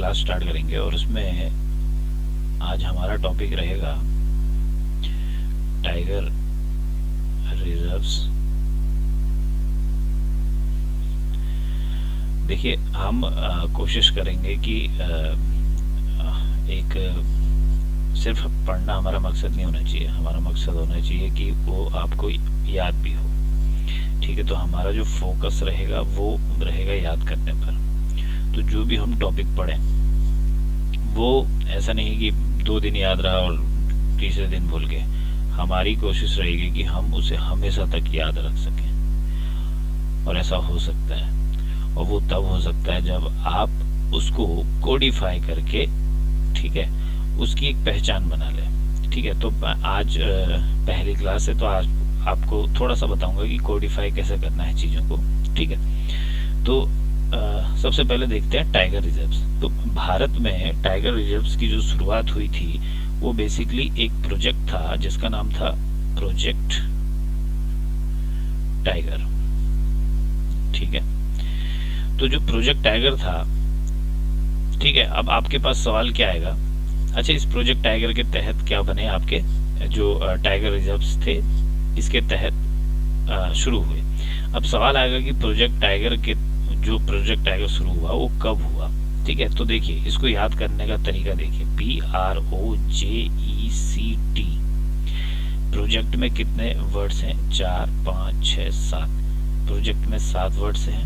Class start करेंगे और उसमें आज हमारा टॉपिक रहेगा टाइगर रिजर्व्स। देखिए, हम कोशिश करेंगे कि एक सिर्फ पढ़ना हमारा मकसद नहीं होना चाहिए, हमारा मकसद होना चाहिए कि वो आपको याद भी हो। ठीक है, तो हमारा जो फोकस रहेगा वो रहेगा याद करने पर। तो जो भी हम टॉपिक पढ़ें वो ऐसा नहीं है कि 2 दिन याद रहा और तीसरे दिन भूल गए। हमारी कोशिश रहेगी कि हम उसे हमेशा तक याद रख सकें, और ऐसा हो सकता है, और वो तब हो सकता है जब आप उसको कोडिफाई करके, ठीक है, उसकी एक पहचान बना लें। ठीक है, तो आज पहली क्लास है, तो आज आपको थोड़ा सा बताऊंगा कि कोडिफाई कैसे करना है चीज़ों को। ठीक है, तो सबसे पहले देखते हैं टाइगर रिजर्व्स। तो भारत में टाइगर रिजर्व्स की जो शुरुआत हुई थी वो बेसिकली एक प्रोजेक्ट था जिसका नाम था प्रोजेक्ट टाइगर। ठीक है, तो जो प्रोजेक्ट टाइगर था, ठीक है, अब आपके पास सवाल क्या आएगा, अच्छा इस प्रोजेक्ट टाइगर के तहत क्या बने आपके जो टाइगर रिजर्व्स थे, इसके तहत शुरू हुए। अब सवाल आएगा कि प्रोजेक्ट टाइगर के जो प्रोजेक्ट टाइगर शुरू हुआ वो कब हुआ। ठीक है, तो देखिए इसको याद करने का तरीका देखिए, PROJECT। प्रोजेक्ट में कितने वर्ड्स हैं? 4 5 6 7। प्रोजेक्ट में 7 वर्ड्स हैं।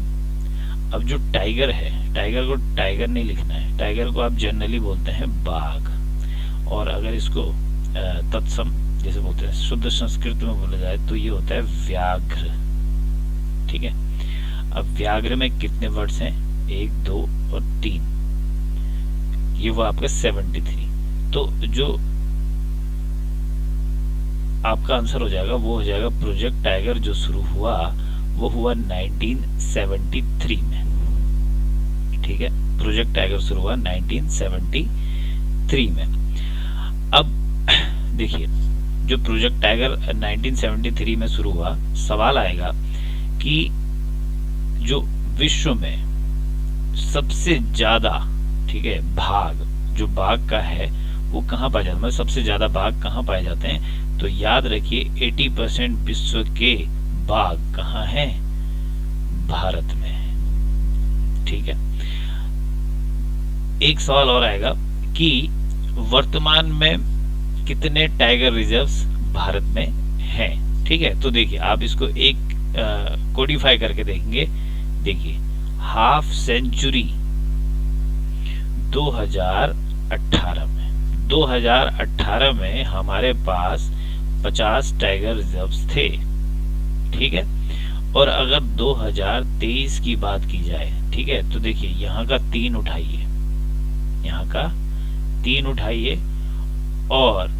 अब जो टाइगर है, टाइगर को टाइगर नहीं लिखना है, टाइगर को आप जनरली बोलते हैं बाघ, और अगर इसको तत्सम जैसे बोलते हैं शुद्ध संस्कृत में बोला जाए तो ये होता है व्याघ्र। ठीक है, अब व्याघ्र में कितने वर्ड्स हैं? 1 2 और 3, ये वो आपका 73। तो जो आपका आंसर हो जाएगा वो हो जाएगा प्रोजेक्ट टाइगर जो शुरू हुआ वो हुआ 1973 में। ठीक है, प्रोजेक्ट टाइगर शुरू हुआ 1973 में। अब देखिए, जो प्रोजेक्ट टाइगर 1973 में शुरू हुआ, सवाल आएगा कि जो विश्व में सबसे ज्यादा, ठीक है, भाग जो बाघ का है वो कहाँ पाया जाता है, मतलब सबसे ज्यादा बाघ कहाँ पाए जाते हैं? तो याद रखिए 80% विश्व के बाघ कहाँ हैं? भारत में है। ठीक है, एक सवाल और आएगा कि वर्तमान में कितने टाइगर रिजर्व्स भारत में हैं। ठीक है, तो देखिए आप इसको एक कोडिफाई करके देखेंगे। देखिए, हाफ सेंचुरी 2018 में हमारे पास 50 टाइगर रिजर्व्स थे। ठीक है, और अगर 2023 की बात की जाए, ठीक है, तो देखिए यहाँ का 3 उठाइए, यहाँ का 3 उठाइए और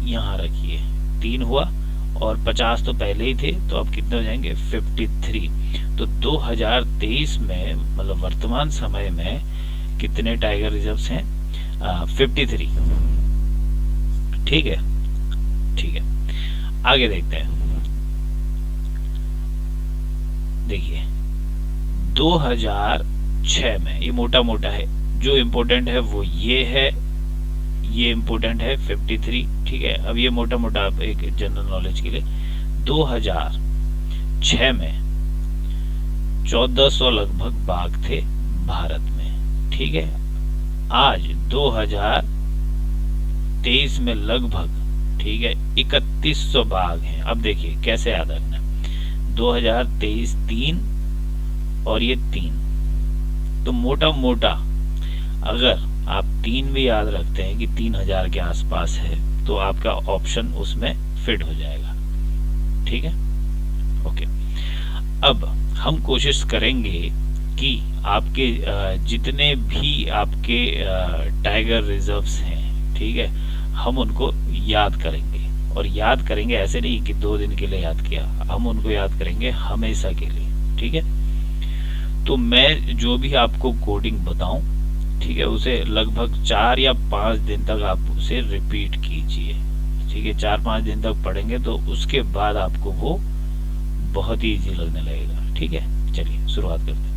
यहाँ रखिए, 3 हुआ, और 50 तो पहले ही थे, तो अब कितने हो जाएंगे? 53। तो 2023 में, मतलब वर्तमान समय में कितने टाइगर रिजर्व्स हैं? 53। ठीक है, ठीक है, आगे देखते हैं। देखिए 2006 में, ये मोटा मोटा है, जो इम्पोर्टेंट है वो ये है, ये इम्पोर्टेंट है 53। ठीक है, अब ये मोटा मोटा एक जनरल नॉलेज के लिए, 2006 में 1400 लगभग बाघ थे भारत में। ठीक है, आज 2023 में लगभग, ठीक है, 3100 बाघ हैं। अब देखिए कैसे याद रखना, 2023 3 और ये 3, तो मोटा मोटा अगर आप 3 भी याद रखते हैं कि 3000 के आसपास है, तो आपका ऑप्शन उसमें फिट हो जाएगा। ठीक है, ओके। अब हम कोशिश करेंगे कि आपके जितने भी आपके टाइगर रिजर्व्स हैं, ठीक है, हम उनको याद करेंगे, और याद करेंगे ऐसे नहीं कि 2 दिन के लिए याद किया, हम उनको याद करेंगे हमेशा के लिए। ठीक है, तो मैं जो भी आपको कोडिंग बताऊं, ठीक है, उसे लगभग 4 या 5 दिन तक आप उसे रिपीट कीजिए। ठीक है, 4-5 दिन तक पढ़ेंगे तो उसके बाद आपको वो बहुत ही इजी लगने लगेगा। ठीक है, चलिए शुरुआत करते हैं।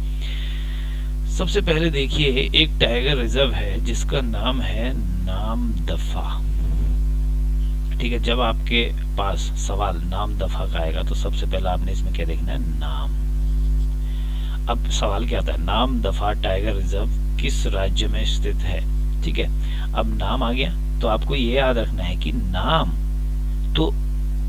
सबसे पहले देखिए, एक टाइगर रिजर्व है जिसका नाम है नामदफा। ठीक है, जब आपके पास सवाल नामदफा का आएगा तो सबसे पहले आपने इसमें क्या देखना है, नाम। अब सवाल क्या आता है, नामदफा टाइगर रिजर्व किस राज्य में स्थित है। ठीक है, अब नाम आ गया तो आपको ये याद रखना है कि नाम तो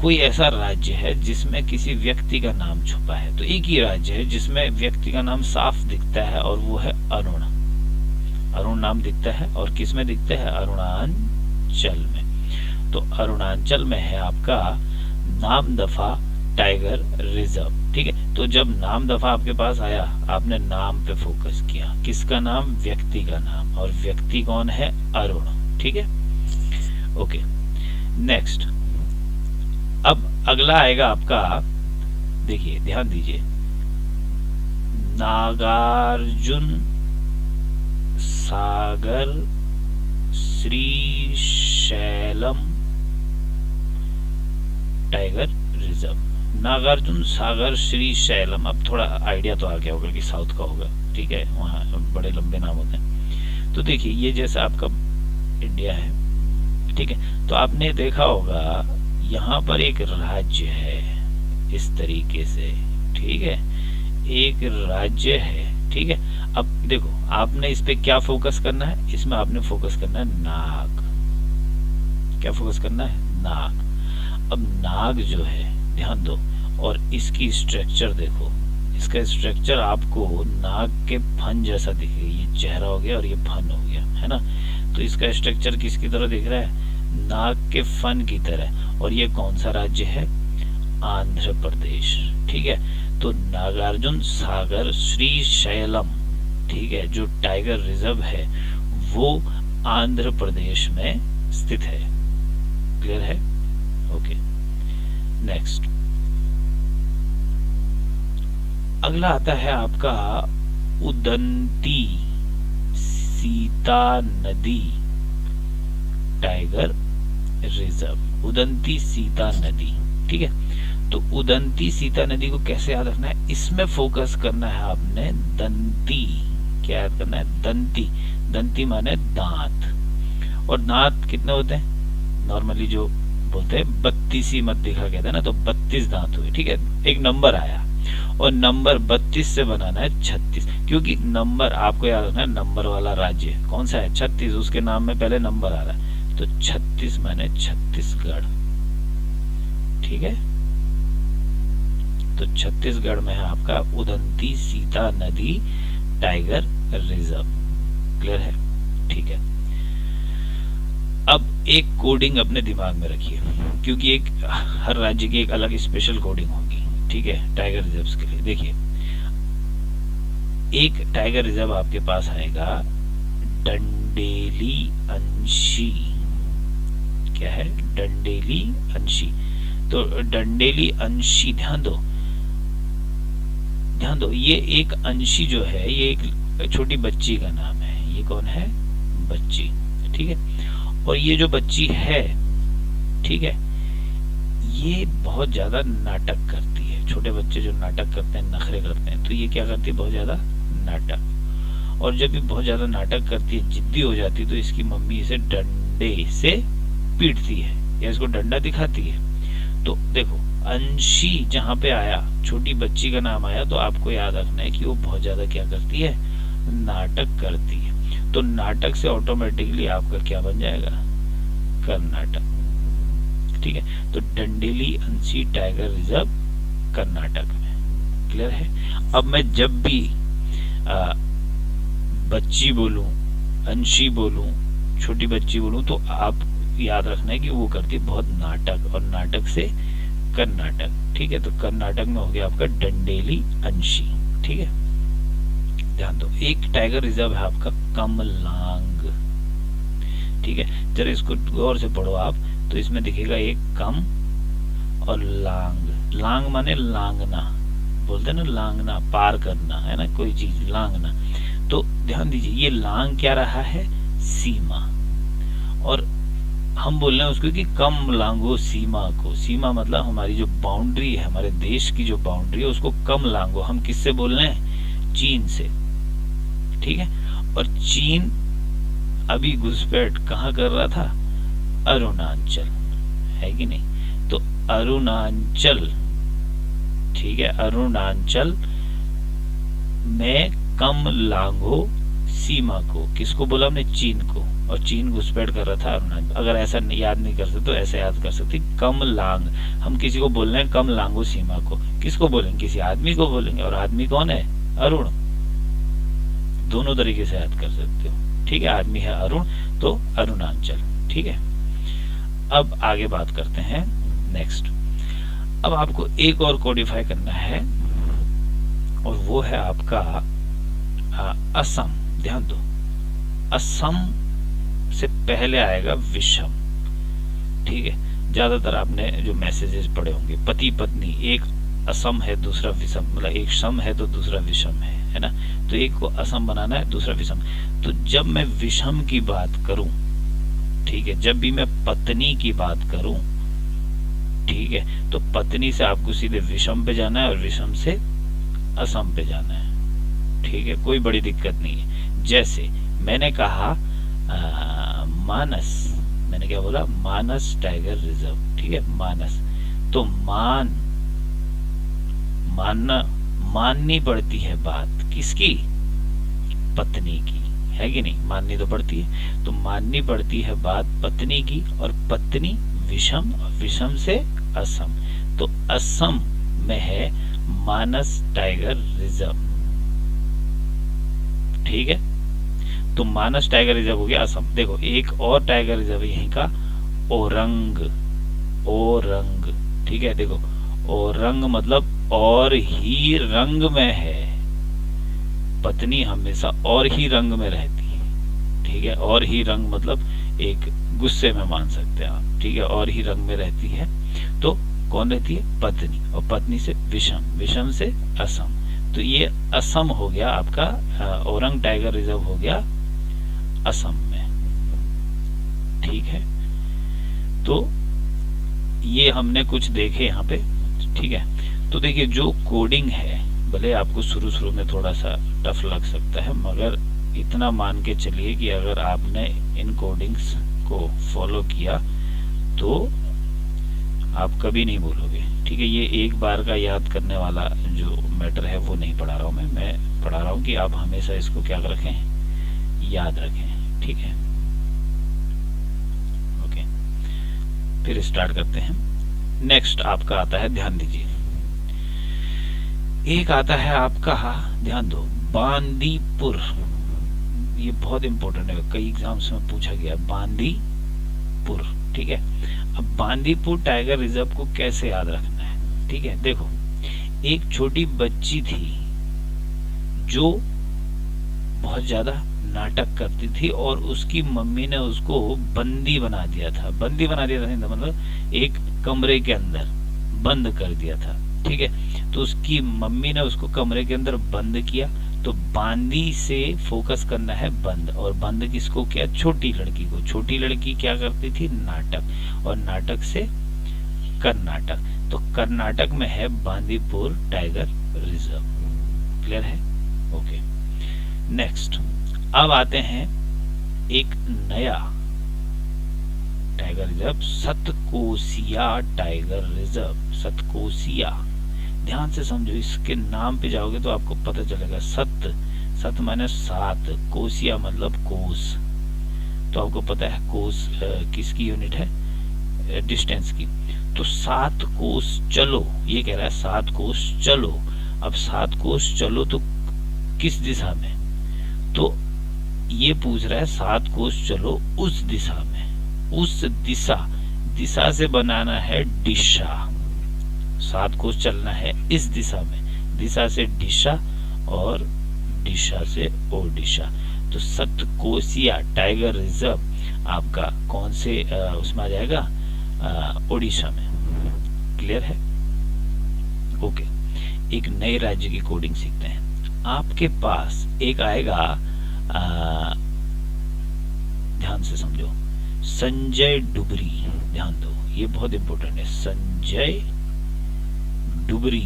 कोई ऐसा राज्य है जिसमें किसी व्यक्ति का नाम छुपा है। तो एक ही राज्य है जिसमें व्यक्ति का नाम साफ दिखता है और वो है अरुण। अरुण नाम दिखता है और किस में दिखता है, अरुणाचल में। तो अरुणाचल में है आपका नामदफा टाइगर रिजर्व। ठीक है, तो जब नामदफा आपके पास आया, आपने नाम पे फोकस किया। किसका नाम, व्यक्ति का नाम, और व्यक्ति कौन है, अरुण। ठीक है, ओके। नेक्स्ट, अब अगला आएगा आपका, देखिए ध्यान दीजिए, नागार्जुन सागर श्रीशैलम टाइगर रिजर्व। नागार्जुन सागर श्रीशैलम, अब थोड़ा आइडिया तो आ गया होगा कि साउथ का होगा। ठीक है, वहाँ बड़े लंबे नाम होते हैं। तो देखिए, ये जैसा आपका इंडिया है, ठीक है, तो आपने देखा होगा यहाँ पर एक राज्य है इस तरीके से। ठीक है, एक राज्य है। ठीक है, अब देखो आपने इस पे क्या फोकस करना है, इसमें आपने फोकस करना है नाग। क्या फोकस करना है, नाग। अब नाग जो है, ध्यान दो, और इसकी स्ट्रक्चर देखो। इसका स्ट्रक्चर आपको नाग के फन जैसा दिखेगा। ये चेहरा हो गया और ये फन हो गया, है ना। तो इसका स्ट्रक्चर किसकी तरह दिख रहा है, नाग के फन की तरह। और ये कौन सा राज्य है, आंध्र प्रदेश। ठीक है, तो नागार्जुन सागर श्रीशैलम, ठीक है, जो टाइगर रिजर्व है वो आंध्र प्रदेश में स्थित है। क्लियर है, ओके। नेक्स्ट, अगला आता है आपका उदंती सीता नदी टाइगर रिजर्व। उदंती सीता नदी, ठीक है, तो उदंती सीता नदी को कैसे याद रखना है, इसमें फोकस करना है आपने दंती। क्या याद करना है, दंती। दंती माने दांत, और दांत कितने होते हैं, नॉर्मली जो बोलते हैं 32 मत दिखा कहते हैं ना, तो 32 दांत हुए। ठीक है, एक नंबर आया और नंबर 32 से बनाना है 36, क्योंकि नंबर आपको याद रखना है, नंबर वाला राज्य कौन सा है, 36, उसके नाम में पहले नंबर आ रहा है। तो 36 माने छत्तीसगढ़। ठीक है, तो छत्तीसगढ़ में है आपका उदंती सीता नदी टाइगर रिजर्व। क्लियर है, ठीक है। अब एक कोडिंग अपने दिमाग में रखिए, क्योंकि एक हर राज्य की एक अलग स्पेशल कोडिंग होगी। ठीक है, टाइगर रिजर्व्स के लिए देखिए, एक टाइगर रिजर्व आपके पास आएगा डंडेली अंशी। क्या है, डंडेली अंशी। तो डंडेली अंशी, ध्यान दो, ध्यान दो, ये एक अंशी जो है ये एक छोटी बच्ची का नाम है। ये कौन है, बच्ची। ठीक है, और ये जो बच्ची है, ठीक है, ये बहुत ज्यादा नाटक करती है। छोटे बच्चे जो नाटक करते हैं, नखरे करते हैं, तो ये क्या करती है, बहुत ज्यादा नाटक। और जब ये बहुत ज्यादा नाटक करती है, जिद्दी हो जाती है, तो इसकी मम्मी इसे डंडे से पीटती है या इसको डंडा दिखाती है। तो देखो, अंशी जहां पे आया, छोटी बच्ची का नाम आया, तो आपको याद रखना है कि वो बहुत ज्यादा क्या करती है, नाटक करती है। तो नाटक से ऑटोमेटिकली आपका क्या बन जाएगा, कर्नाटक। ठीक है, तो डंडेली अंशी टाइगर रिजर्व कर्नाटक में। क्लियर है। अब मैं जब भी बच्ची बोलूं, अंशी बोलूं, छोटी बच्ची बोलूं, तो आप याद रखना है कि वो करती है बहुत नाटक, और नाटक से कर्नाटक। ठीक है, तो कर्नाटक में हो गया आपका डंडेली अंशी। ठीक है, ध्यान दो, एक टाइगर रिजर्व है आपका कमलांग। ठीक है, जरा इसको गौर से पढ़ो आप, तो इसमें दिखेगा एक कम और लांग। लांग माने लांगना, बोलते हैं ना, लांगना, पार करना, है ना, कोई चीज लांगना। तो ध्यान दीजिए, ये लांग क्या रहा है, सीमा। और हम बोल रहे हैं उसको कि कम लांगो सीमा को। सीमा मतलब हमारी जो बाउंड्री है, हमारे देश की जो बाउंड्री है, उसको कम लांगो। हम किससे बोल रहे हैं, चीन से। ठीक है। और चीन अभी घुसपैठ कहाँ कर रहा था? अरुणाचल, है कि नहीं? तो अरुणाचल, ठीक है, अरुणाचल में कम लांघो सीमा को, किसको बोला हमने? चीन को। और चीन घुसपैठ कर रहा था अरुणाचल। अगर ऐसा याद नहीं कर सकते तो ऐसे याद कर सकते, कम लांग, हम किसी को बोल रहे हैं कम लांघो सीमा को, किसको बोलेंगे? किसी आदमी को बोलेंगे, और आदमी कौन है? अरुण। दोनों तरीके से याद कर सकते हो, ठीक है। आदमी है अरुण, तो अरुणाचल, ठीक है। अब आगे बात करते हैं नेक्स्ट। अब आपको एक और कोडिफाई करना है, और वो है आपका असम। ध्यान दो, असम से पहले आएगा विषम, ठीक है। ज्यादातर आपने जो मैसेजेस पढ़े होंगे, पति पत्नी, एक असम है दूसरा विषम, मतलब एक सम है तो दूसरा विषम है ना? तो एक को असम बनाना है, दूसरा विषम। तो जब मैं विषम की बात करूं, ठीक है, जब भी मैं पत्नी की बात करूं, ठीक है, तो पत्नी से आपको सीधे विषम पे जाना है और विषम से असम पे जाना है, ठीक है। कोई बड़ी दिक्कत नहीं है। जैसे मैंने कहा मानस, मैंने क्या बोला? मानस टाइगर रिजर्व, ठीक है, मानस। तो माननी पड़ती है बात किसकी? पत्नी की, है कि नहीं? माननी तो पड़ती है, तो माननी पड़ती है बात पत्नी की, और पत्नी विषम, और विषम से असम। तो असम में है मानस टाइगर रिजर्व, ठीक है। तो मानस टाइगर रिजर्व हो गया असम। देखो एक और टाइगर रिजर्व है यहीं का, ओरंग, ओरंग, ठीक है। देखो ओरंग मतलब और ही रंग में है, पत्नी हमेशा और ही रंग में रहती है, ठीक है। और ही रंग मतलब एक गुस्से में मान सकते हैं आप, ठीक है, और ही रंग में रहती है। तो कौन रहती है? पत्नी, और पत्नी से विषम, विषम से असम। तो ये असम हो गया आपका, ओरंग टाइगर रिजर्व हो गया असम में, ठीक है। तो ये हमने कुछ देखे यहाँ पे, ठीक है। तो देखिए जो कोडिंग है, भले आपको शुरू शुरू में थोड़ा सा टफ लग सकता है, मगर इतना मान के चलिए कि अगर आपने इन कोडिंग्स को फॉलो किया तो आप कभी नहीं भूलोगे, ठीक है। ये एक बार का याद करने वाला जो मैटर है वो नहीं पढ़ा रहा हूँ मैं पढ़ा रहा हूँ कि आप हमेशा इसको क्या रखें? याद रखें, ठीक है। ओके, फिर स्टार्ट करते हैं। नेक्स्ट आपका आता है, ध्यान दीजिए, एक आता है आपका, ध्यान दो, बांदीपुर। ये बहुत इंपॉर्टेंट है, कई एग्जाम्स में पूछा गया, बांदीपुर, ठीक है। अब बांदीपुर टाइगर रिजर्व को कैसे याद रखना है? ठीक है, देखो एक छोटी बच्ची थी जो बहुत ज्यादा नाटक करती थी, और उसकी मम्मी ने उसको बंदी बना दिया था। बंदी बना दिया था मतलब एक कमरे के अंदर बंद कर दिया था, ठीक है। तो उसकी मम्मी ने उसको कमरे के अंदर बंद किया। तो बांदी से फोकस करना है बंद, और बंद किसको किया? छोटी लड़की को। छोटी लड़की क्या करती थी? नाटक, और नाटक से कर्नाटक। तो कर्नाटक में है बांदीपुर टाइगर रिजर्व। क्लियर है? ओके, नेक्स्ट अब आते हैं एक नया tiger reserve, Satkosia tiger reserve. Satkosia, ध्यान से समझो, इसके नाम पे जाओगे तो आपको पता चलेगा। सत माने 7, कोसिया मतलब कोस। तो आपको पता है कोस किसकी यूनिट है? डिस्टेंस की। तो 7 कोस चलो, ये कह रहा है 7 कोस चलो। अब 7 कोस चलो तो किस दिशा में? तो ये पूछ रहा है 7 कोस चलो उस दिशा में। उस दिशा से बनाना है दिशा। 7 कोस चलना है इस दिशा में, दिशा से दिशा और दिशा से ओडिशा। तो सतकोसिया टाइगर रिजर्व आपका कौन से उसमें आ जाएगा? ओडिशा में। क्लियर है? ओके, एक नए राज्य की कोडिंग सीखते हैं। आपके पास एक आएगा, ध्यान से समझो, संजय डुबरी। ध्यान दो, ये बहुत इंपॉर्टेंट है। Sanjay Dhubri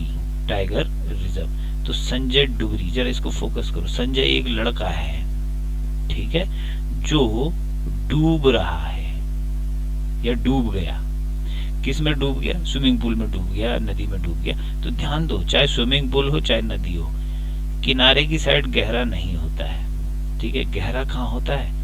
tiger reserve. तो संजय डुबरी, जरा इसको फोकस करो। संजय एक लड़का है, ठीक है, जो डूब रहा है या डूब गया। किस में डूब गया? स्विमिंग पूल में डूब गया, नदी में डूब गया। तो ध्यान दो, चाहे स्विमिंग पूल हो चाहे नदी हो, किनारे की साइड गहरा नहीं होता है, ठीक है। गहरा कहाँ होता है?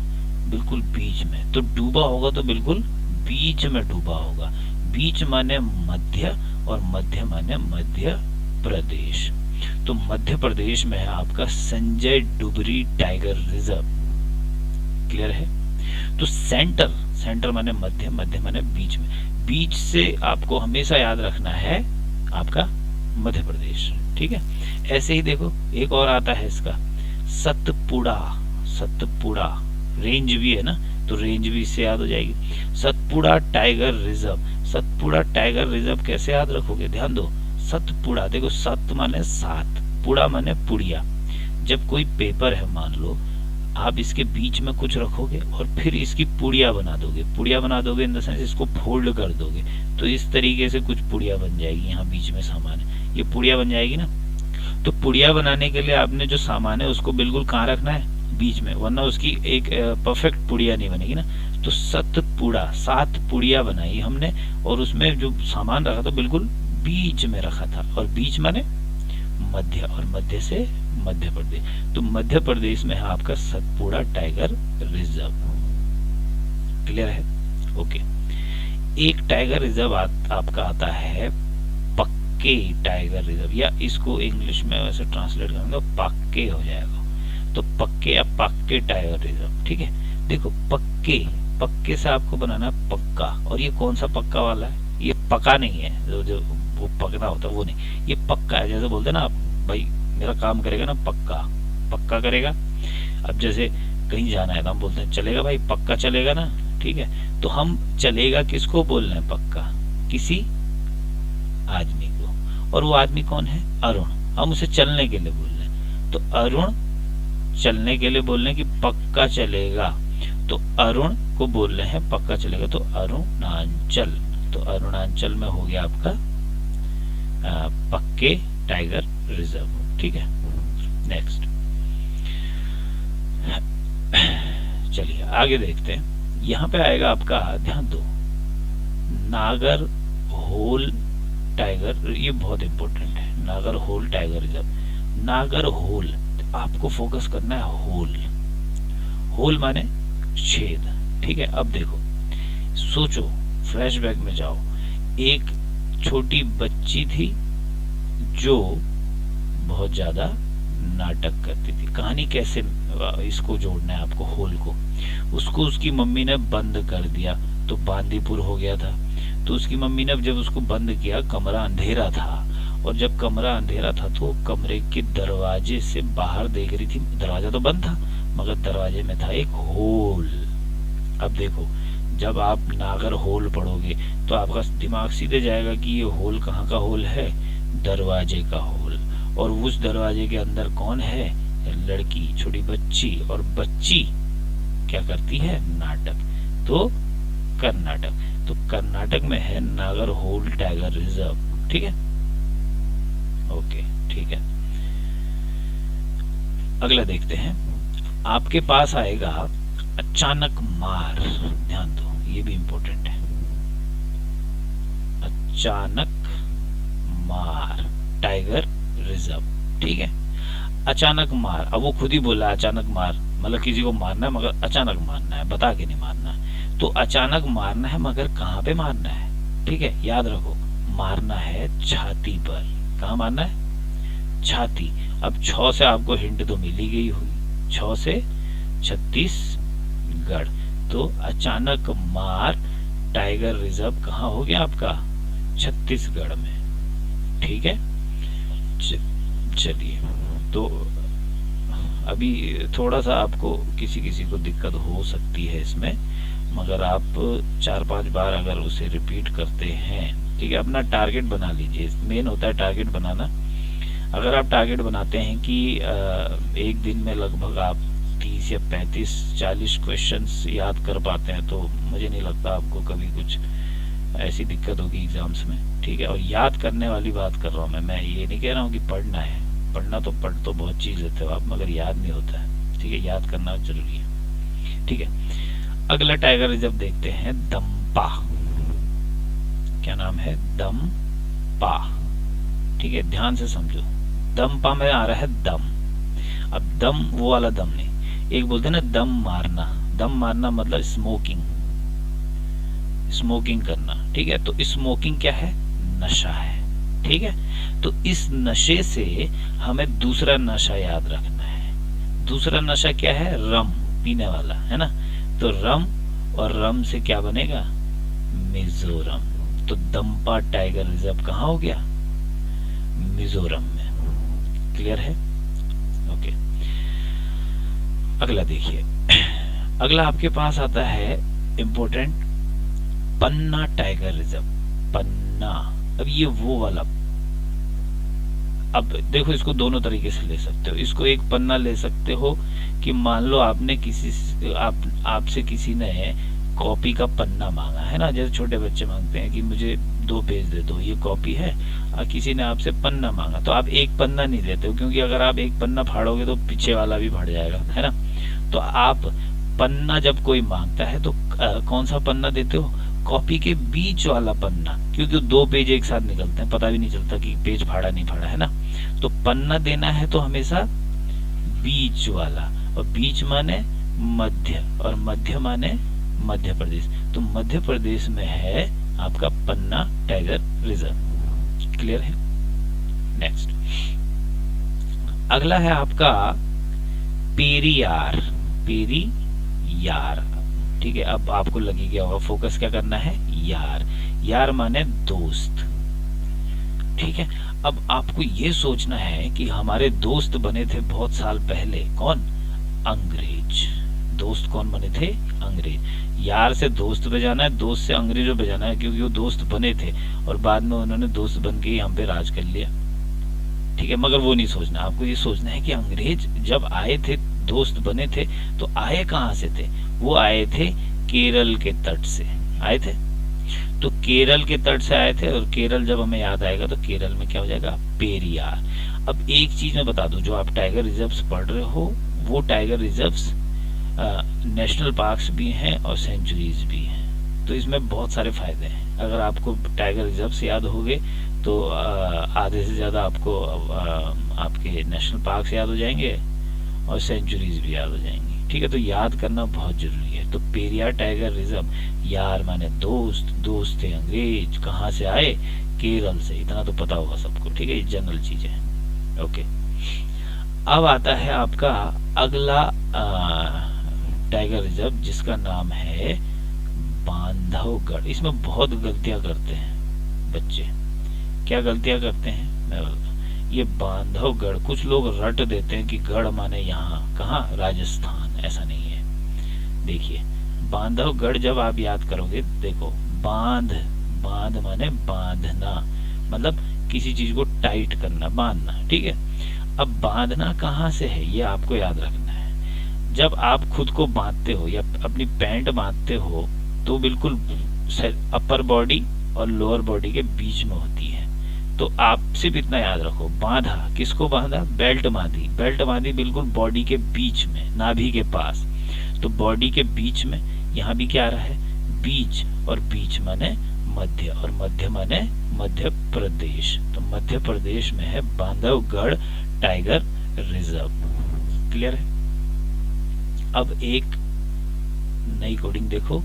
बिल्कुल बीच में। तो डूबा होगा तो बिल्कुल बीच में डूबा होगा। बीच माने मध्य, और मध्य माने मध्य प्रदेश। तो मध्य प्रदेश में है आपका Sanjay Dhubri tiger reserve. Clear है? तो सेंटर, सेंटर माने मध्य, मध्य माने बीच में। बीच से आपको हमेशा याद रखना है आपका मध्य प्रदेश, ठीक है। ऐसे ही देखो एक और आता है इसका, सतपुड़ा। सतपुड़ा रेंज भी है ना, तो रेंज भी इससे याद हो जाएगी। Satpura tiger reserve. Satpura tiger reserve कैसे याद रखोगे? ध्यान दो, सतपुड़ा, देखो सत माने सात, पुड़ा माने पुड़िया। जब कोई पेपर है मान लो, आप इसके बीच में कुछ रखोगे और फिर इसकी पुड़िया बना दोगे। पुड़िया बना दोगे इन द सेंस इसको फोल्ड कर दोगे, तो इस तरीके से कुछ पुड़िया बन जाएगी। यहाँ बीच में सामान है, ये पुड़िया बन जाएगी ना। तो पुड़िया बनाने के लिए आपने जो सामान है उसको बिल्कुल कहाँ रखना है? बीच में, वरना उसकी एक परफेक्ट पुड़िया नहीं बनेगी ना। तो सतपुड़ा, 7 पुड़िया बनाई हमने, और उसमें जो सामान रखा था बिल्कुल बीच में रखा था। और बीच माने मध्य, और मध्य से मध्य प्रदेश। तो मध्य प्रदेश में है आपका सतपुड़ा टाइगर रिजर्व। क्लियर है? ओके। एक टाइगर रिजर्व आपका आता है पक्के टाइगर रिजर्व, या इसको इंग्लिश में वैसे ट्रांसलेट करूंगा पक्के हो जाएगा। तो पक्के या पक्के टाइगर रिजर्व, ठीक है। देखो पक्के, पक्के से आपको बनाना है पक्का। और ये कौन सा पक्का वाला है? ये पक्का नहीं है, जो वो पकना होता है वो नहीं, ये पक्का है। जैसे बोलते हैं ना आप, भाई मेरा काम करेगा ना पक्का, पक्का करेगा। अब जैसे कहीं जाना है तो हम बोलते हैं चलेगा भाई, पक्का चलेगा ना, ठीक है। तो हम चलेगा किसको बोल रहे हैं? पक्का, किसी आदमी को। और वो आदमी कौन है? अरुण। हम उसे चलने के लिए बोल रहे हैं, तो अरुण चलने के लिए बोल रहे हैं कि पक्का चलेगा। तो अरुण को बोल रहे हैं पक्का चलेगा, तो अरुणाचल। तो अरुणाचल में हो गया आपका पक्के टाइगर रिजर्व, ठीक है। नेक्स्ट, चलिए आगे देखते हैं। यहाँ पे आएगा आपका, ध्यान दो, नागर होल टाइगर, ये बहुत इंपॉर्टेंट है। नागर होल टाइगर रिजर्व। नागर होल, आपको फोकस करना है होल। होल माने छेद, ठीक है। अब देखो, सोचो, फ्लैशबैक में जाओ। एक छोटी बच्ची थी जो बहुत ज्यादा नाटक करती थी। कहानी कैसे इसको जोड़ना है आपको, होल को। उसको उसकी मम्मी ने बंद कर दिया, तो बांदीपुर हो गया था। तो उसकी मम्मी ने जब उसको बंद किया, कमरा अंधेरा था, और जब कमरा अंधेरा था तो कमरे के दरवाजे से बाहर देख रही थी। दरवाजा तो बंद था, मगर दरवाजे में था एक होल। अब देखो, जब आप नागर होल पढ़ोगे तो आपका दिमाग सीधे जाएगा कि ये होल कहाँ का होल है? दरवाजे का होल। और उस दरवाजे के अंदर कौन है? लड़की, छोटी बच्ची। और बच्ची क्या करती है? नाटक। तो कर्नाटक। तो कर्नाटक में है नागर होल टाइगर रिजर्व, ठीक है। ओके, ठीक है। अगला देखते हैं। आपके पास आएगा अचानक मार। ध्यान दो, ये भी इंपॉर्टेंट है। अचानक मार टाइगर रिजर्व, ठीक है। अचानक मार, अब वो खुद ही बोला अचानक मार, मतलब किसी को मारना है मगर अचानक मारना है, बता के नहीं मारना है। तो अचानक मारना है मगर कहाँ पे मारना है? ठीक है, याद रखो, मारना है छाती पर। कहाँ मारना है? छाती। अब 6 से आपको हिंट तो मिल ही गई होगी, 6 से छत्तीसगढ़। तो अचानक मार टाइगर रिजर्व कहाँ हो गया आपका? छत्तीसगढ़ में, ठीक है। चलिए, तो अभी थोड़ा सा आपको किसी किसी को दिक्कत हो सकती है इसमें, मगर आप 4-5 बार अगर उसे रिपीट करते हैं, ठीक है। अपना टारगेट बना लीजिए, मेन होता है टारगेट बनाना। अगर आप टारगेट बनाते हैं कि एक दिन में लगभग आप 30 या 35-40 क्वेश्चंस याद कर पाते हैं, तो मुझे नहीं लगता आपको कभी कुछ ऐसी दिक्कत होगी एग्जाम्स में, ठीक है। और याद करने वाली बात कर रहा हूँ मैं ये नहीं कह रहा हूँ कि पढ़ना है, पढ़ना तो पढ़ तो बहुत चीज लेते हो आप, मगर याद नहीं होता है। ठीक है, याद करना जरूरी है। ठीक है, अगला टाइगर रिजर्व देखते हैं, दम्पा। क्या नाम है? दम्पा। ठीक है, ध्यान से समझो। दम्पा में आ रहा है दम। अब दम वो वाला दम नहीं, एक बोलते हैं ना दम मारना। दम मारना मतलब स्मोकिंग, स्मोकिंग करना। ठीक है, तो स्मोकिंग क्या है? नशा है। ठीक है, तो इस नशे से हमें दूसरा नशा याद रखना है। दूसरा नशा क्या है? रम, पीने वाला, है ना। तो रम, और रम से क्या बनेगा? मिजोरम। तो दम्पा टाइगर रिजर्व कहाँ हो गया? मिजोरम में। क्लियर है? ओके, अगला देखिए। अगला आपके पास आता है इंपोर्टेंट, पन्ना टाइगर रिजर्व। पन्ना, अब ये वो वाला। अब देखो, इसको दोनों तरीके से ले सकते हो। इसको एक पन्ना ले सकते हो कि मान लो आपने आपसे किसी ने कॉपी का पन्ना मांगा, है ना। जैसे छोटे बच्चे मांगते हैं कि मुझे 2 पेज दे दो, ये कॉपी है। और किसी ने आपसे पन्ना मांगा, तो आप एक पन्ना नहीं देते हो, क्योंकि अगर आप एक पन्ना फाड़ोगे तो पीछे वाला भी फट जाएगा, है ना। तो आप पन्ना जब कोई मांगता है तो कौन सा पन्ना देते हो? कॉपी के बीच वाला पन्ना, क्योंकि 2 पेज एक साथ निकलते हैं, पता भी नहीं चलता कि पेज फाड़ा नहीं फाड़ा, है ना। तो पन्ना देना है तो हमेशा बीच वाला, और बीच माने मध्य, और मध्य माने मध्य प्रदेश। तो मध्य प्रदेश में है आपका पन्ना टाइगर रिजर्व। क्लियर है? नेक्स्ट, अगला है आपका पेरियार। पेरियार। ठीक है, अब आपको लगी गया होगा, फोकस क्या करना है? यार। यार माने दोस्त। ठीक है, अब आपको ये सोचना है कि हमारे दोस्त बने थे बहुत साल पहले, कौन? अंग्रेज। दोस्त कौन बने थे? अंग्रेज। यार से दोस्त पे जाना है, दोस्त से अंग्रेजों पे जाना है, क्योंकि वो दोस्त बने थे और बाद में उन्होंने दोस्त बन के हम पे राज कर लिया। ठीक है, मगर वो नहीं सोचना, आपको ये सोचना है कि अंग्रेज जब आए थे, दोस्त बने थे, तो आए कहाँ से थे? वो आए थे केरल के तट से आए थे। तो केरल के तट से आए थे, और केरल जब हमें याद आएगा तो केरल में क्या हो जाएगा? पेरियार। अब एक चीज मैं बता दूं, जो आप टाइगर रिजर्व्स पढ़ रहे हो, वो टाइगर रिजर्व्स नेशनल पार्क्स भी हैं और सेंचुरीज भी हैं। तो इसमें बहुत सारे फायदे हैं। अगर आपको टाइगर रिजर्व्स याद होंगे तो आधे से ज्यादा आपको आपके नेशनल पार्क्स याद हो जाएंगे और सेंचुरीज भी याद हो जाएंगी। ठीक है, तो याद करना बहुत जरूरी है। तो पेरियार टाइगर रिजर्व, यार माने दोस्त, दोस्त थे अंग्रेज, कहाँ से आए? केरल से। इतना तो पता होगा सबको। ठीक है, ये जनरल चीज है। ओके, अब आता है आपका अगला टाइगर रिजर्व, जिसका नाम है बांधवगढ़। इसमें बहुत गलतियां करते हैं बच्चे। क्या गलतियां करते हैं मैं बताता हूं। ये बांधवगढ़, कुछ लोग रट देते हैं कि गढ़ माने यहाँ, कहाँ? राजस्थान। ऐसा नहीं है। देखिए, बांधवगढ़ जब आप याद करोगे, देखो, बांध, बांध माने बांधना, मतलब किसी चीज को टाइट करना, बांधना। ठीक है, अब बांधना कहाँ से है, ये आपको याद रखना है। जब आप खुद को बांधते हो या अपनी पैंट बांधते हो, तो बिल्कुल अपर बॉडी और लोअर बॉडी के बीच में होती है। तो आप सिर्फ इतना याद रखो, बांधा, किसको बांधा? बेल्ट बांधी। बेल्ट बांधी बिल्कुल बॉडी के बीच में, नाभि के पास। तो बॉडी के बीच में, यहाँ भी क्या आ रहा है? बीच, और बीच माने मध्य, और मध्य माने मध्य प्रदेश। तो मध्य प्रदेश में है बांधवगढ़ टाइगर रिजर्व। क्लियर है? अब एक नई कोडिंग देखो,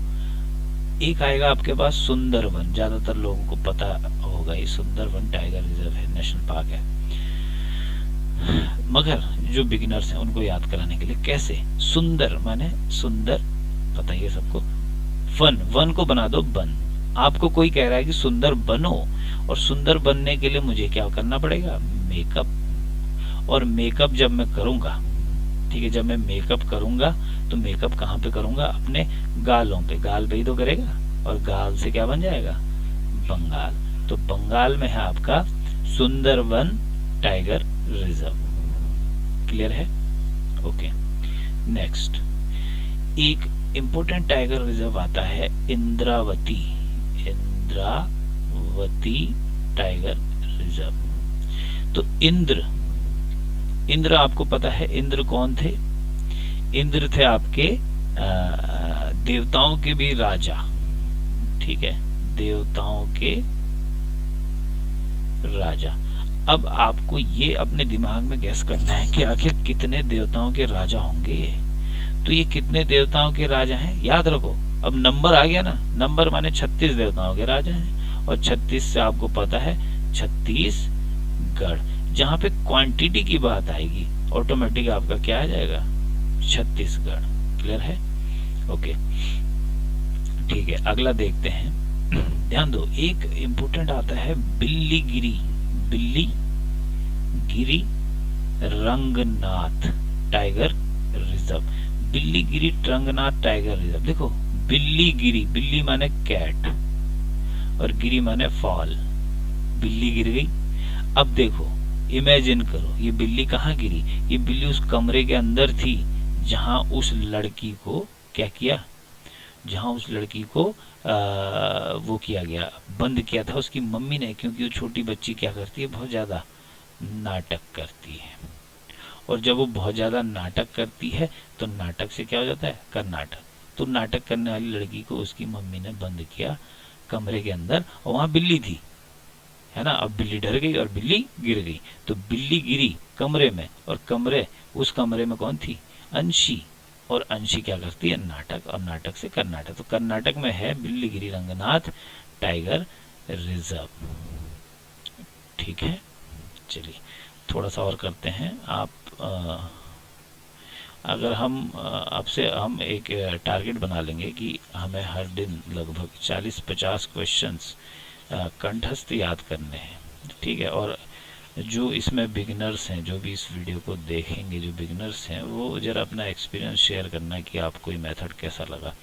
एक आएगा आपके पास सुंदरवन। ज्यादातर लोगों को पता होगा ये सुंदरवन टाइगर रिजर्व है, नेशनल पार्क है। मगर जो बिगिनर्स हैं उनको याद कराने के लिए कैसे? सुंदर माने सुंदर, पता ही है सबको। वन, वन को बना दो बन। आपको कोई कह रहा है कि सुंदर बनो, और सुंदर बनने के लिए मुझे क्या करना पड़ेगा? मेकअप। और मेकअप जब मैं करूंगा, ठीक है, जब मैं मेकअप करूंगा तो मेकअप कहाँ पे करूंगा? अपने गालों पे। गाल पे ही तो करेगा, और गाल से क्या बन जाएगा? बंगाल। तो बंगाल में है आपका सुंदरवन टाइगर रिजर्व। क्लियर है? ओके, नेक्स्ट एक इंपोर्टेंट टाइगर रिजर्व आता है इंद्रावती। Indravati tiger reserve. तो इंद्र इंद्र आपको पता है इंद्र कौन थे? इंद्र थे आपके देवताओं के भी राजा, ठीक है, देवताओं के राजा। अब आपको ये अपने दिमाग में गैस करना है कि आखिर कितने देवताओं के राजा होंगे ये। तो ये कितने देवताओं के राजा हैं, याद रखो। अब नंबर आ गया ना, नंबर माने 36 देवताओं के राजा हैं, और 36 से आपको पता है छत्तीसगढ़। जहां पे क्वांटिटी की बात आएगी ऑटोमेटिक आपका क्या आ जाएगा, छत्तीसगढ़। क्लियर है? ओके, ठीक है, अगला देखते हैं। ध्यान दो, एक इंपोर्टेंट आता है Biligiri, Biligiri Ranganath tiger reserve. Biligiri Ranganath tiger reserve. देखो बिल्लीगिरी, बिल्ली माने कैट और गिरी माने फॉल, बिल्ली गिर गई। अब देखो इमेजिन करो, ये बिल्ली कहाँ गिरी? ये बिल्ली उस कमरे के अंदर थी जहां उस लड़की को क्या किया, जहां उस लड़की को वो किया गया, बंद किया था उसकी मम्मी ने, क्योंकि वो छोटी बच्ची क्या करती है, बहुत ज्यादा नाटक करती है। और जब वो बहुत ज्यादा नाटक करती है तो नाटक से क्या हो जाता है, कर्नाटक। तो नाटक करने वाली लड़की को उसकी मम्मी ने बंद किया कमरे के अंदर, और वहां बिल्ली थी, है ना। अब बिल्ली डर गई और बिल्ली गिर गई। तो बिल्ली गिरी कमरे में, और उस कमरे में कौन थी, अंशी। और अंशी क्या करती है, नाटक, और नाटक से कर्नाटक। तो कर्नाटक में है बिल्लीगिरी रंगनाथ टाइगर रिजर्व। ठीक है, चलिए थोड़ा सा और करते हैं। आप अगर हम आपसे हम एक टारगेट बना लेंगे कि हमें हर दिन लगभग 40-50 क्वेश्चंस कंठस्थ याद करने हैं, ठीक है। और जो इसमें बिगिनर्स हैं, जो भी इस वीडियो को देखेंगे, जो बिगिनर्स हैं, वो जरा अपना एक्सपीरियंस शेयर करना कि आपको ये मेथड कैसा लगा।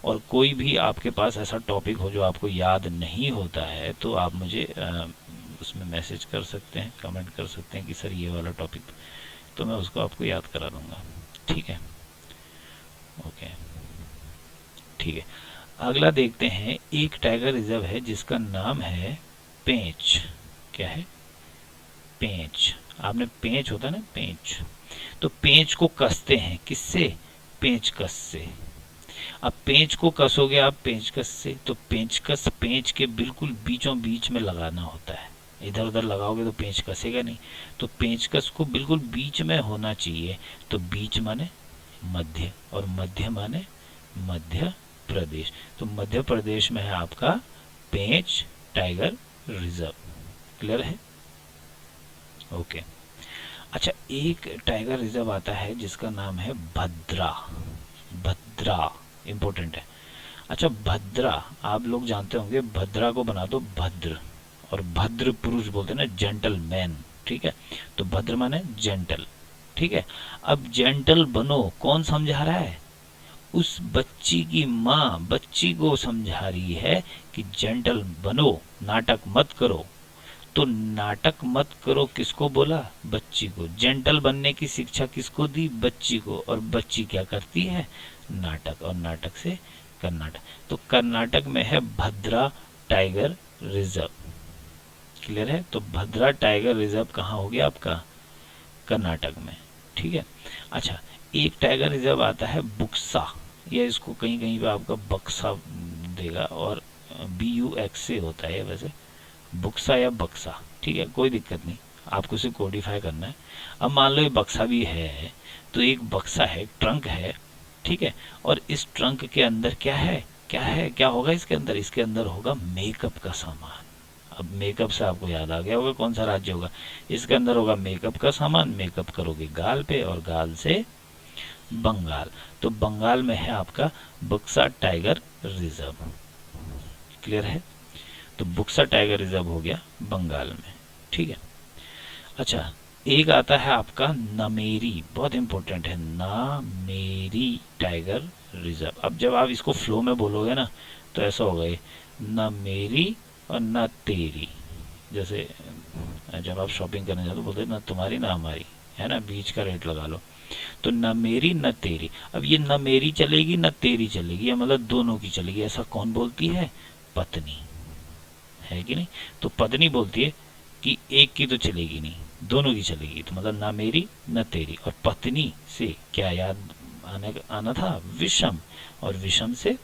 और कोई भी आपके पास ऐसा टॉपिक हो जो आपको याद नहीं होता है तो आप मुझे उसमें मैसेज कर सकते हैं, कमेंट कर सकते हैं कि सर ये वाला टॉपिक, तो मैं उसको आपको याद करा दूंगा। ठीक है, ओके, ठीक है। अगला देखते हैं, एक टाइगर रिजर्व है जिसका नाम है पेंच। क्या है, पेंच। आपने पेंच होता है ना, पेंच। तो पेंच को कसते हैं किससे, पेंचकस से। अब पेंच को कसोगे आप पेंचकस से, तो पेंचकस पेंच के बिल्कुल बीचों बीच में लगाना होता है। इधर उधर लगाओगे तो पेंच कसेगा नहीं। तो पेंचकस को बिल्कुल बीच में होना चाहिए। तो बीच माने मध्य, और मध्य माने मध्य प्रदेश। तो मध्य प्रदेश में है आपका पेंच टाइगर रिजर्व। क्लियर है? ओके। अच्छा, एक टाइगर रिजर्व आता है जिसका नाम है भद्रा। भद्रा इंपॉर्टेंट है। अच्छा, भद्रा आप लोग जानते होंगे, भद्रा को बना दो भद्र, और भद्र पुरुष बोलते हैं ना, जेंटलमैन। ठीक है, तो भद्र माने जेंटल। ठीक है, अब जेंटल बनो, कौन समझा रहा है? उस बच्ची की माँ बच्ची को समझा रही है कि जेंटल बनो, नाटक मत करो। तो नाटक मत करो किसको बोला, बच्ची को। जेंटल बनने की शिक्षा किसको दी, बच्ची को। और बच्ची क्या करती है, नाटक, और नाटक से कर्नाटक। तो कर्नाटक में है भद्रा टाइगर रिजर्व। क्लियर है? तो भद्रा टाइगर रिजर्व कहाँ हो गया आपका, कर्नाटक में। ठीक है। अच्छा, एक टाइगर रिजर्व आता है बुक्सा, या इसको कहीं कहीं पे आपका बक्सा देगा, और BUX से होता है वैसे, बुक्सा या बक्सा। ठीक है, कोई दिक्कत नहीं, आपको इसे कोडिफाई करना है। अब मान लो ये बक्सा भी है, तो एक बक्सा है, ट्रंक है, ठीक है। और इस ट्रंक के अंदर क्या है, क्या होगा इसके अंदर? इसके अंदर होगा मेकअप का सामान। अब मेकअप से आपको याद आ गया होगा कौन सा राज्य होगा। इसके अंदर होगा मेकअप का सामान, मेकअप करोगे गाल पे, और गाल से बंगाल। तो बंगाल में है आपका बक्सा टाइगर रिजर्व। क्लियर है? तो बुक्सा टाइगर रिजर्व हो गया बंगाल में। ठीक है। अच्छा, एक आता है आपका नमेरी, बहुत इंपॉर्टेंट है, नमेरी टाइगर रिजर्व। अब जब आप इसको फ्लो में बोलोगे ना, तो ऐसा होगा, ये न मेरी और न तेरी। जैसे जब आप शॉपिंग करने जाते हो, बोलते न तुम्हारी न हमारी, है ना, बीच का रेट लगा लो। तो न मेरी न तेरी। अब ये न मेरी चलेगी न तेरी चलेगी, या मतलब दोनों की चलेगी। ऐसा कौन बोलती है, पत्नी, है कि नहीं? तो पत्नी बोलती है कि एक की तो चलेगी नहीं, दोनों की चलेगी। तो मतलब ना मेरी न तेरी। और पत्नी से क्या याद आना था? विषम, और विषम से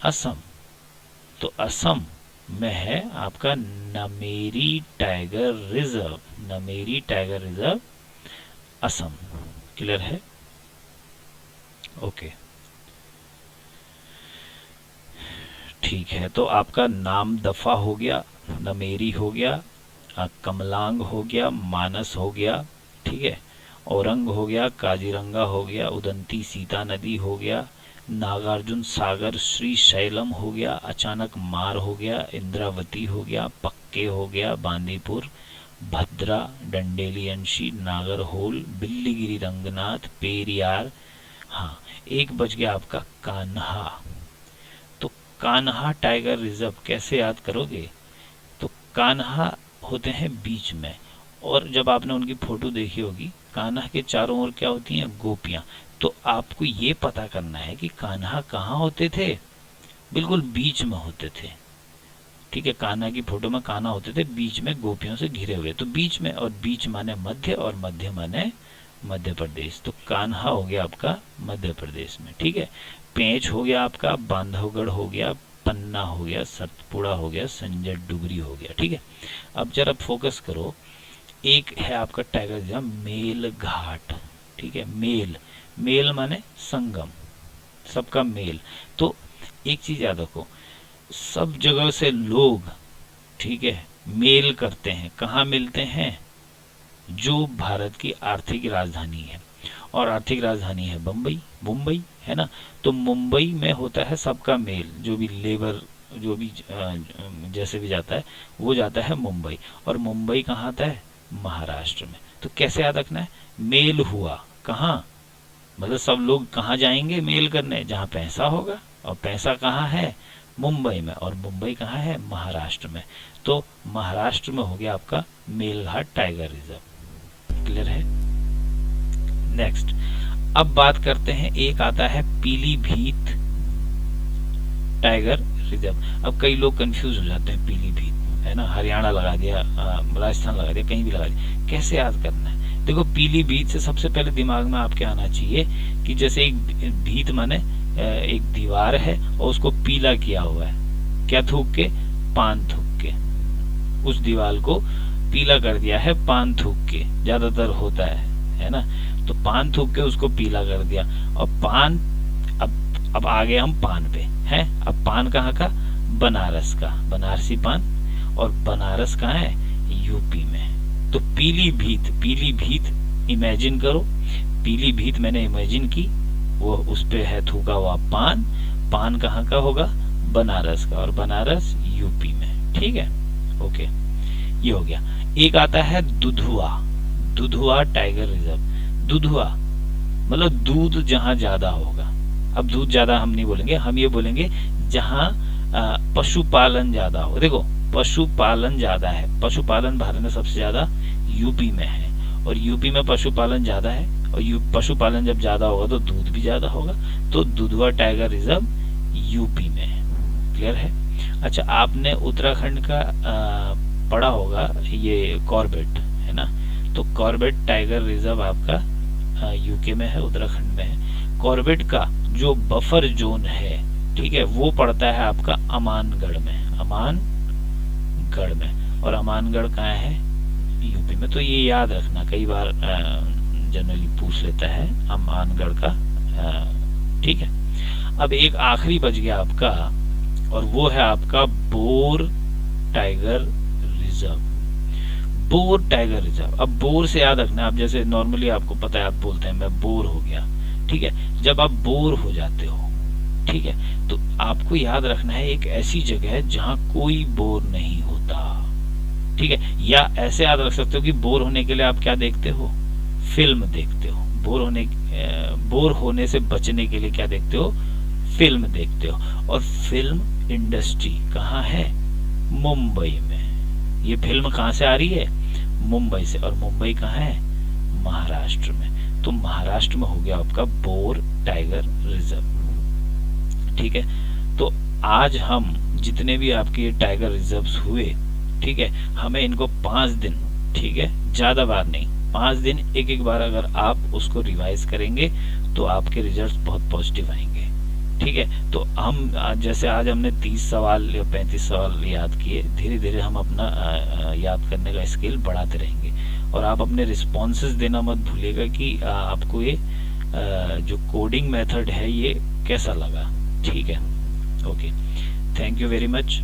असम। तो असम में है आपका Nameri tiger reserve. Nameri tiger reserve Assam. Clear है? ओके, ठीक है। तो आपका नाम दफा हो गया, नमेरी हो गया, कमलांग हो गया, मानस हो गया, ठीक है, औरंग हो गया, काजीरंगा हो गया, उदंती सीता नदी हो गया, नागार्जुन सागर श्री शैलम हो गया, अचानक मार हो गया, इंद्रावती हो गया, पक्के हो गया, बांदीपुर, भद्रा, डंडेली अंशी, नागरहोल, बिल्लीगिरी, रंगनाथ, पेरियार। हाँ, एक बच गया आपका कान्हा। तो कान्हा टाइगर रिजर्व कैसे याद करोगे? तो कान्हा होते हैं बीच में, और जब आपने उनकी फोटो देखी होगी, कान्हा के चारों ओर क्या होती हैं? गोपियां। तो आपको ये पता करना है कि कान्हा कहाँ होते थे? बिल्कुल बीच में होते थे। ठीक है, कान्हा की फोटो में कान्हा होते थे बीच में गोपियों से घिरे हुए। तो बीच में, और बीच माने मध्य, और मध्य माने मध्य प्रदेश। तो कान्हा हो गया आपका मध्य प्रदेश में। ठीक है, पेंच हो गया आपका, बांधवगढ़ हो गया, पन्ना हो गया, सतपुड़ा हो गया, संजय डुगरी हो गया। ठीक है, अब जरा फोकस करो। एक है आपका टाइगर रिजर्व मेल घाट। ठीक है, मेल, मेल माने संगम, सबका मेल। तो एक चीज याद रखो, सब जगह से लोग, ठीक है, मेल करते हैं। कहाँ मिलते हैं? जो भारत की आर्थिक राजधानी है, और आर्थिक राजधानी है बम्बई, मुंबई, है ना। तो मुंबई में होता है सबका मेल, जो भी लेबर, जो भी जैसे भी जाता है, वो जाता है मुंबई। और मुंबई कहाँ आता है? महाराष्ट्र में। तो कैसे याद रखना है? मेल हुआ कहाँ, मतलब सब लोग कहाँ जाएंगे मेल करने? जहाँ पैसा होगा, और पैसा कहाँ है? मुंबई में, और मुंबई कहाँ है? महाराष्ट्र में। तो महाराष्ट्र में हो गया आपका मेलघाट टाइगर रिजर्व। क्लियर है? नेक्स्ट, अब बात करते हैं, एक आता है पीलीभीत टाइगर रिजर्व। अब कई लोग कंफ्यूज हो जाते हैं, पीलीभीत है ना, हरियाणा लगा दिया, राजस्थान लगा दिया, कहीं भी लगा दिया, कैसे याद करना है? देखो, पीलीभीत से सबसे पहले दिमाग में आपके आना चाहिए कि जैसे एक भीत माने एक दीवार है, और उसको पीला किया हुआ है, क्या थूक के? पान थूक के। उस दीवार को पीला कर दिया है पान थूक के, ज्यादातर होता है ना। तो पान थूक के उसको पीला कर दिया, और पान, अब आगे हम पान पे हैं। अब पान कहाँ का? बनारस का, बनारसी पान। और बनारस कहाँ है? यूपी में। तो पीलीभीत, पीलीभीत इमेजिन करो, पीलीभीत मैंने इमेजिन की, वो उस पे है थूका हुआ पान। पान कहाँ का होगा? बनारस का, और बनारस यूपी में। ठीक है, ओके, ये हो गया। एक आता है दुधुआ, दुधुआ टाइगर रिजर्व। दुधुआ मतलब दूध जहां ज्यादा होगा। अब दूध ज्यादा हम नहीं बोलेंगे, हम ये बोलेंगे जहां पशुपालन ज्यादा हो। देखो, पशुपालन ज्यादा है, पशुपालन भारत में सबसे ज्यादा यूपी में है, और यूपी में पशुपालन ज्यादा है, और पशुपालन जब ज्यादा होगा तो दूध भी ज्यादा होगा। तो दुधवा टाइगर रिजर्व यूपी में है। क्लियर है? अच्छा, आपने उत्तराखंड का पढ़ा होगा, ये कॉर्बेट है ना। तो कॉर्बेट टाइगर रिजर्व आपका यूके में है, उत्तराखंड में है। कॉर्बेट का जो बफर जोन है, ठीक है, वो पड़ता है आपका अमानगढ़ में, अमानगढ़ में। और अमानगढ़ कहाँ है? यूपी में। तो ये याद रखना, कई बार जनरली पूछ लेता है अमानगढ़ का। ठीक है, अब एक आखिरी बच गया आपका, और वो है आपका bore tiger reserve. Bore tiger reserve. अब बोर से याद रखना, आप जैसे नॉर्मली आपको पता है, आप बोलते हैं मैं बोर हो गया। ठीक है, जब आप बोर हो जाते हो, ठीक है, तो आपको याद रखना है एक ऐसी जगह जहां कोई बोर नहीं होता। ठीक है, या ऐसे याद रख सकते हो कि बोर होने के लिए आप क्या देखते हो? फिल्म देखते हो। बोर होने से बचने के लिए क्या देखते हो? फिल्म देखते हो। और फिल्म इंडस्ट्री कहाँ है? मुंबई में। ये फिल्म कहाँ से आ रही है? मुंबई से। और मुंबई कहाँ है? महाराष्ट्र में। तो महाराष्ट्र में हो गया आपका बोर टाइगर रिजर्व। ठीक है, तो आज हम जितने भी आपके टाइगर रिजर्व्स हुए, ठीक है, हमें इनको 5 दिन, ठीक है, ज़्यादा बार नहीं, 5 दिन एक एक बार अगर आप उसको रिवाइज करेंगे तो आपके रिजल्ट्स बहुत पॉजिटिव आएंगे। ठीक है, तो हम जैसे आज हमने 30 सवाल या 35 सवाल याद किए, धीरे धीरे हम अपना याद करने का स्किल बढ़ाते रहेंगे। और आप अपने रिस्पॉन्सेज देना मत भूलिएगा कि आपको ये जो कोडिंग मेथड है ये कैसा लगा। ठीक है, okay, thank you very much.